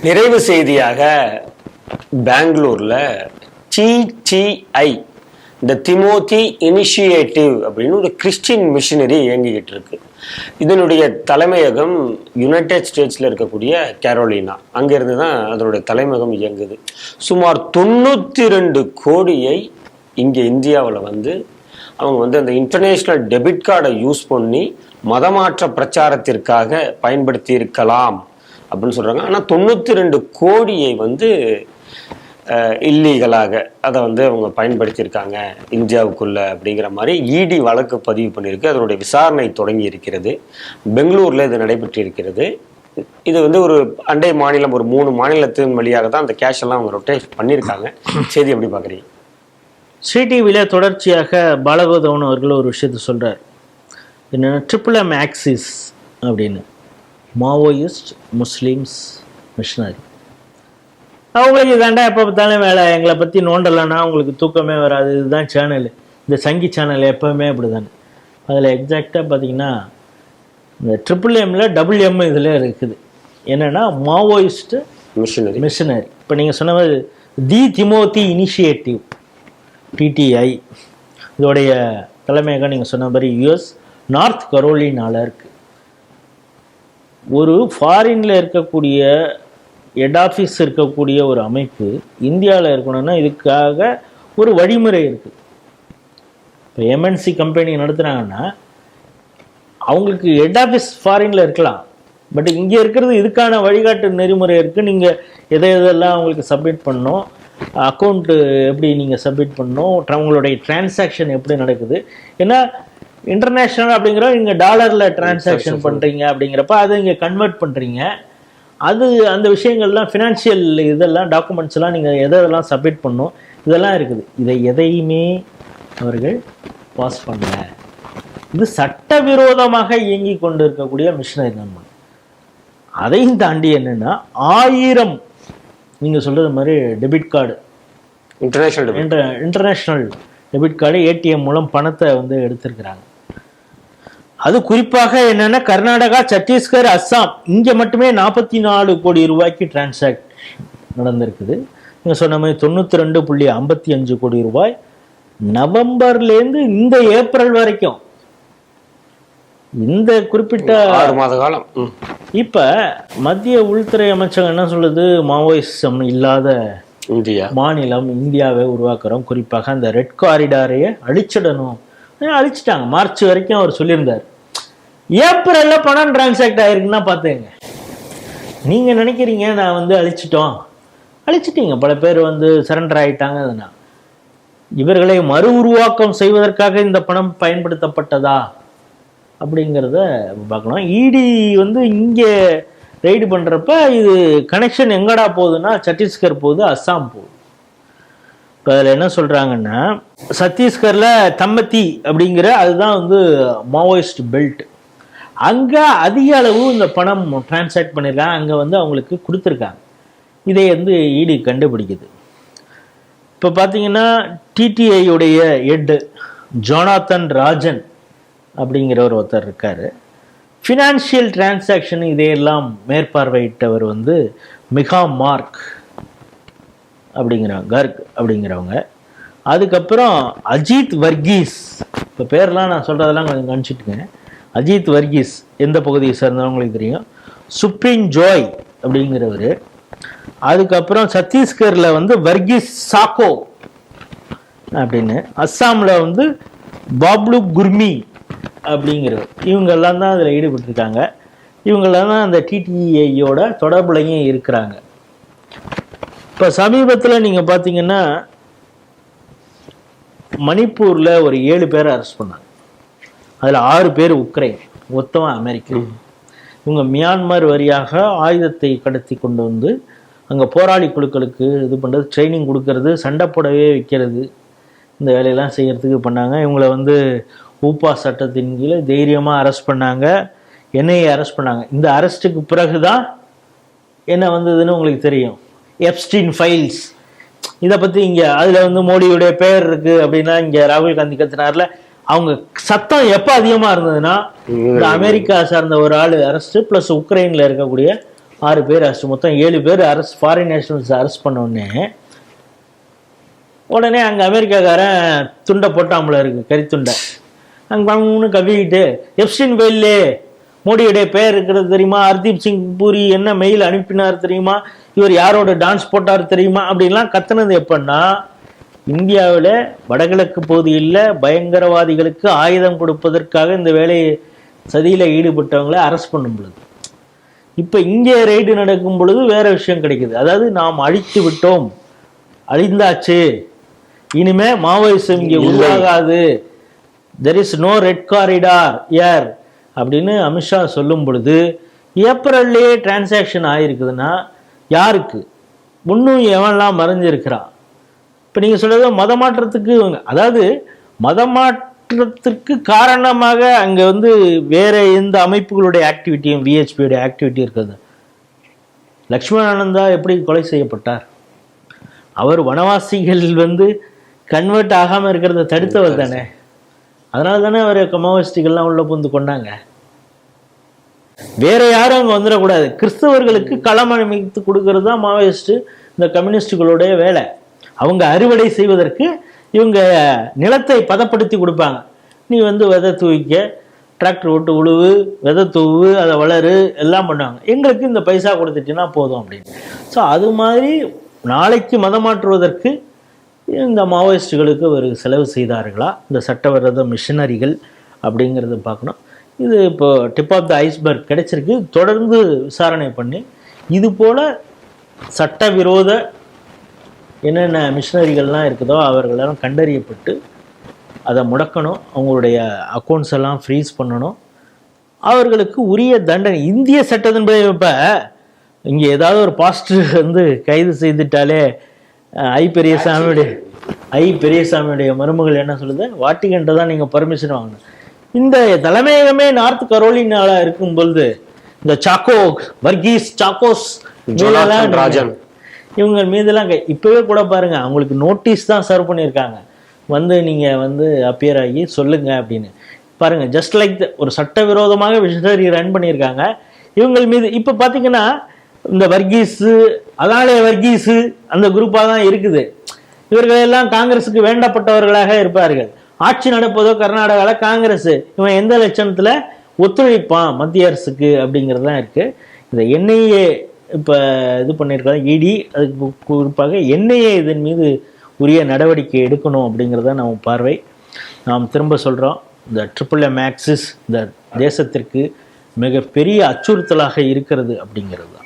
நிறைவு செய்தியாக பெங்களூர்ல TTI இந்த திமோத்தி இனிஷியேட்டிவ் அப்படின்னு ஒரு கிறிஸ்டின் மிஷினரி இயங்கிக்கிட்டு இருக்கு. இதனுடைய தலைமையகம் யுனைடெட் ஸ்டேட்ஸ்ல இருக்கக்கூடிய கேரோலினா, அங்கிருந்து தான் அதனுடைய தலைமையகம் இயங்குது. சுமார் 92 கோடியை இங்கே இந்தியாவில் அவங்க அந்த இன்டர்நேஷ்னல் டெபிட் கார்டை யூஸ் பண்ணி மதமாற்ற பிரச்சாரத்திற்காக பயன்படுத்தி இருக்கலாம் அப்படின்னு சொல்றாங்க. ஆனால் 92 கோடியை இல்லீகலாக அதை அவங்க பயன்படுத்தியிருக்காங்க இந்தியாவுக்குள்ள அப்படிங்கிற மாதிரி இடி வழக்கு பதிவு பண்ணியிருக்கு. அதனுடைய விசாரணை தொடங்கி இருக்கிறது. பெங்களூர்ல இது நடைபெற்று இருக்கிறது. இது ஒரு அண்டை மாநிலம், ஒரு 3 மாநிலத்தின் வழியாக தான் அந்த கேஷ் எல்லாம் அவங்க ரொட்டேட் பண்ணியிருக்காங்க. செய்தி எப்படி பார்க்குறீங்க? ஸ்ரீ டிவியில் தொடர்ச்சியாக பாலகோதவன் அவர்கள் ஒரு விஷயத்த சொல்கிறார். என்னென்னா MMM ஆக்சிஸ் அப்படின்னு, மாவோயிஸ்ட் முஸ்லீம்ஸ் மிஷனரி. அவங்களுக்கு இதாண்டா எப்போ பார்த்தாலும் வேலை, எங்களை பற்றி நோண்டலைன்னா அவங்களுக்கு தூக்கமே வராது. இதுதான் சேனல், இந்த சங்கி சேனல் எப்போவுமே அப்படி தானே. அதில் எக்ஸாக்டாக பார்த்தீங்கன்னா இந்த MMMல MM இதில் இருக்குது. என்னென்னா மாவோயிஸ்ட் மிஷனரி. இப்போ நீங்கள் சொன்ன மாதிரி தி திமோத்தி இனிஷியேட்டிவ் TTI, இதோடைய தலைமையகம் நீங்கள் சொன்ன மாதிரி US நார்த் கரோலினால இருக்குது. ஒரு ஃபாரின்ல இருக்கக்கூடிய ஹெட் ஆஃபீஸ் இருக்கக்கூடிய ஒரு அமைப்பு இந்தியாவில் இருக்கணும்னா இதுக்காக ஒரு வழிமுறை இருக்குது. இப்போ MNC கம்பெனி நடத்துகிறாங்கன்னா அவங்களுக்கு ஹெட் ஆஃபீஸ் ஃபாரின்ல இருக்கலாம், பட் இங்கே இருக்கிறது இதுக்கான வழிகாட்டு நெறிமுறை இருக்குது. நீங்கள் எதெல்லாம் அவங்களுக்கு சப்மிட் பண்ணணும், அக்கௌண்ட்டு எப்படி நீங்கள் சப்மிட் பண்ணணும், உங்களுடைய டிரான்சாக்ஷன் எப்படி நடக்குது. ஏன்னா இன்டர்நேஷ்னல் அப்படிங்கிற நீங்கள் டாலரில் டிரான்சாக்ஷன் பண்ணுறீங்க அப்படிங்கிறப்ப அதை இங்கே கன்வெர்ட் பண்ணுறீங்க. அந்த விஷயங்கள்லாம் ஃபினான்ஷியல் இதெல்லாம் டாக்குமெண்ட்ஸ்லாம் நீங்கள் எதெல்லாம் சப்மிட் பண்ணணும் இதெல்லாம் இருக்குது. இதை எதையுமே அவர்கள் பாஸ் பண்ணல. இது சட்டவிரோதமாக இயங்கி கொண்டு இருக்கக்கூடிய மிஷனரி நண்பன். அதையும் தாண்டி என்னென்னா 1000 நீங்கள் சொல்கிறது மாதிரி debit card, international debit card ATM மூலம் பணத்தை எடுத்திருக்கிறாங்க. அது குறிப்பாக என்னன்னா கர்நாடகா, சத்தீஸ்கர், அஸ்ஸாம் இங்கே மட்டுமே 44 கோடி ரூபாய்க்கு டிரான்சாக்ஷன் நடந்திருக்குது. நீங்கள் சொன்ன மாதிரி 92.55 கோடி ரூபாய் நவம்பர்லேருந்து இந்த ஏப்ரல் வரைக்கும், இந்த குறிப்பிட்ட 6 மாத காலம். இப்போ மத்திய உள்துறை அமைச்சகம் என்ன சொல்லுது, மாவோயிசம் இல்லாத மாநிலம் இந்தியாவை உருவாக்குறோம், குறிப்பாக அந்த ரெட் காரிடாரையே அழிச்சிடணும். அழிச்சிட்டாங்க. மார்ச் வரைக்கும் அவர் சொல்லியிருந்தார். ஏப்ரல்ல பணம் டிரான்சாக்ட் ஆயிருக்குன்னா பார்த்துங்க. நீங்க நினைக்கிறீங்க நான் அழிச்சிட்டீங்க, பல பேர் சரண்டர் ஆயிட்டாங்க. அதனால் இவர்களை மறு உருவாக்கம் செய்வதற்காக இந்த பணம் பயன்படுத்தப்பட்டதா அப்படிங்கிறத பார்க்கணும். இடி இங்கே ரெய்டு பண்ணுறப்ப இது கனெக்ஷன் எங்கடா போகுதுன்னா சத்தீஸ்கர் போகுது, அஸ்ஸாம் போகுது. இப்போ அதில் என்ன சொல்கிறாங்கன்னா சத்தீஸ்கரில் தம்மத்தி அப்படிங்கிற அதுதான் மாவோயிஸ்ட் பெல்ட். அங்கே அதிக அளவு இந்த பணம் டிரான்சாக்ட் பண்ணியிருக்காங்க, அங்கே அவங்களுக்கு கொடுத்துருக்காங்க. இதை இடி கண்டுபிடிக்குது. இப்போ பார்த்தீங்கன்னா TTIயுடைய ஹெட் ஜோனாத்தன் ராஜன் அப்படிங்கிற ஒருத்தர் இருக்கார். ஃபினான்ஷியல் டிரான்சாக்ஷன் இதையெல்லாம் மேற்பார்வையிட்டவர் மிகா மார்க் கர்க் அப்படிங்கிறவங்க. அதுக்கப்புறம் அஜித் வர்கீஸ், இப்போ பேர்லாம் நான் சொல்கிறதெல்லாம் கொஞ்சம் கவனிச்சுட்டுங்க. அஜித் வர்கீஸ் எந்த பகுதியை சேர்ந்தவங்களுக்கு தெரியும். சுப்ரீம் ஜோய் அப்படிங்கிறவர். அதுக்கப்புறம் சத்தீஸ்கரில் வர்கீஸ் சாக்கோ அப்படின்னு, அஸ்ஸாமில் பாப்லு குர்மி அப்படிங்கிறவர். இவங்கெல்லாம் தான் அதில் ஈடுபட்டிருக்காங்க. இவங்கெல்லாம் தான் அந்த TTIயோட தொடர்புலையும் இருக்கிறாங்க. இப்போ சமீபத்தில் நீங்கள் பார்த்தீங்கன்னா மணிப்பூரில் ஒரு 7 பேரை அரெஸ்ட் பண்ணாங்க. அதில் 6 பேர் உக்ரைன், மொத்தமாக அமெரிக்கா. இவங்க மியான்மர் வழியாக ஆயுதத்தை கடத்தி கொண்டு அங்கே போராளி குழுக்களுக்கு இது பண்ணுறது, ட்ரைனிங் கொடுக்கறது, சண்டை போடவே வைக்கிறது, இந்த வேலையெல்லாம் செய்கிறதுக்கு பண்ணாங்க. இவங்களை ஊப்பா சட்டத்தின் கீழே தைரியமாக அரெஸ்ட் பண்ணாங்க, NIA அரெஸ்ட் பண்ணாங்க. இந்த அரெஸ்ட்டுக்கு பிறகு தான் என்ன வந்ததுன்னு உங்களுக்கு தெரியும், எப்ஸ்டீன் ஃபைல்ஸ். இதை பற்றி இங்கே அதில் மோடியுடைய பெயர் இருக்குது அப்படின்னா இங்கே ராகுல் காந்தி கத்தினார்ல, அவங்க சத்தம் எப்போ அதிகமாக இருந்ததுன்னா இந்த அமெரிக்கா சார்ந்த ஒரு ஆள் அரெஸ்ட்டு ப்ளஸ் உக்ரைனில் இருக்கக்கூடிய 6 பேர் அரெஸ்ட், மொத்தம் 7 பேர் அரெஸ்ட், ஃபாரின் நேஷனல்ஸ் அரெஸ்ட் பண்ண உடனே அங்கே அமெரிக்காக்காரன் துண்டை போட்டாமல இருக்கு, கறித்துண்டை அங்கே பங்குன்னு கவிக்கிட்டு எப்ஸ்டின் ஃபைல்லே மோடியுடைய பெயர் இருக்கிறது தெரியுமா, ஹர்தீப் சிங் பூரி என்ன மெயில் அனுப்பினார் தெரியுமா, இவர் யாரோட டான்ஸ் போட்டார் தெரியுமா அப்படின்லாம் கத்துனது எப்படின்னா, இந்தியாவில் வடகிழக்கு பகுதியில் பயங்கரவாதிகளுக்கு ஆயுதம் கொடுப்பதற்காக இந்த வேலையை சதியில் ஈடுபட்டவங்களை அரெஸ்ட் பண்ணும் பொழுது. இப்போ இங்கே ரைடு நடக்கும் பொழுது வேற விஷயம் கிடைக்குது. அதாவது நாம் அழித்து விட்டோம், அழிந்தாச்சு, இனிமே மாவோயிசம் இங்கே உருவாகாது, there is no red corridor here அப்படின்னு அமித்ஷா சொல்லும் பொழுது ஏப்ரல்லையே டிரான்சாக்ஷன் ஆகிருக்குதுன்னா யாருக்கு இன்னும் எவன்லாம் மறைஞ்சிருக்கிறான். இப்போ நீங்கள் சொல்கிறது மத மாற்றத்துக்கு, அதாவது மத மாற்றத்திற்கு காரணமாக அங்கே வந்து வேற எந்த அமைப்புகளுடைய ஆக்டிவிட்டியும் விஹெச்பியோடைய ஆக்டிவிட்டி இருக்குது. லக்ஷ்மணானந்தா எப்படி கொலை செய்யப்பட்டார்? அவர் வனவாசிகள் வந்து கன்வெர்ட் ஆகாமல் இருக்கிறத தடுத்தவர் தானே. அதனால தானே அவர் மாவோயிஸ்டுகள்லாம் உள்ள புந்து கொண்டாங்க. வேற யாரும் அங்கே வந்துடக்கூடாது. கிறிஸ்தவர்களுக்கு களம் அமைத்து கொடுக்கறது தான் மாவோயிஸ்ட்டு இந்த கம்யூனிஸ்டுகளுடைய வேலை. அவங்க அறுவடை செய்வதற்கு இவங்க நிலத்தை பதப்படுத்தி கொடுப்பாங்க. நீ வந்து விதை தூவிக்க, டிராக்டர் ஓட்டு உழுவு, விதை தூவு, அதை வளரு, எல்லாம் பண்ணுவாங்க. எங்களுக்கு இந்த பைசா கொடுத்துட்டீங்கன்னா போதும் அப்படின்னு. ஸோ அது மாதிரி நாளைக்கு மதம் மாற்றுவதற்கு இந்த மாவோயிஸ்டுகளுக்கு ஒரு செலவு செய்தார்களா இந்த சட்டவிரோத மிஷனரிகள் அப்படிங்கிறத பார்க்கணும். இது இப்போ டிப் ஆஃப் த ஐஸ்பர்க் கிடைச்சிருக்கு. தொடர்ந்து விசாரணை பண்ணி இது போல் சட்டவிரோத என்னென்ன மிஷனரிகள்லாம் இருக்குதோ அவர்களெல்லாம் கண்டறியப்பட்டு அதை முடக்கணும், அவங்களுடைய அக்கௌண்ட்ஸ் எல்லாம் ஃப்ரீஸ் பண்ணணும், அவர்களுக்கு உரிய தண்டனை. இந்திய சட்டத்தின்படி இப்போ இங்கே ஏதாவது ஒரு பாஸ்டர் வந்து கைது செய்துட்டாலே ஐ பெரியசாமியுடைய மருமகள் என்ன சொல்லுது, வாட்டிகன்ட்ட தான் நீங்கள் பர்மிஷன் வாங்கணும். இந்த தலைமையகமே நார்த் கரோலினால இருக்கும் பொழுது இந்த சாக்கோஸ் ராஜன் இவங்க மீதெல்லாம் இப்பவே கூட பாருங்க, அவங்களுக்கு நோட்டீஸ் தான் சர்வ் பண்ணியிருக்காங்க, வந்து நீங்கள் வந்து அப்பியர் ஆகி சொல்லுங்க அப்படின்னு. பாருங்க, ஜஸ்ட் லைக் ஒரு சட்டவிரோதமாக மிஷனரி ரன் பண்ணியிருக்காங்க இவங்கள் மீது. இப்போ பார்த்தீங்கன்னா இந்த வர்கீஸு அந்த குரூப்பாக தான் இருக்குது. இவர்கள் எல்லாம் காங்கிரஸுக்கு வேண்டப்பட்டவர்களாக இருப்பார்கள். ஆட்சி நடப்பதோ கர்நாடகாவில் காங்கிரஸ், இவன் எந்த லட்சணத்தில் ஒத்துழைப்பான் மத்திய அரசுக்கு அப்படிங்கிறது தான் இருக்குது. இந்த என்ஐஏ இப்போ இது பண்ணியிருக்காங்க, இடி, அதுக்கு குறிப்பாக என்ஐஏ இதன் மீது உரிய நடவடிக்கை எடுக்கணும் அப்படிங்கிறத நம்ம பார்வை. நாம் திரும்ப சொல்கிறோம், இந்த MMM ஆக்சிஸ் இந்த தேசத்திற்கு மிகப்பெரிய அச்சுறுத்தலாக இருக்கிறது அப்படிங்கிறது.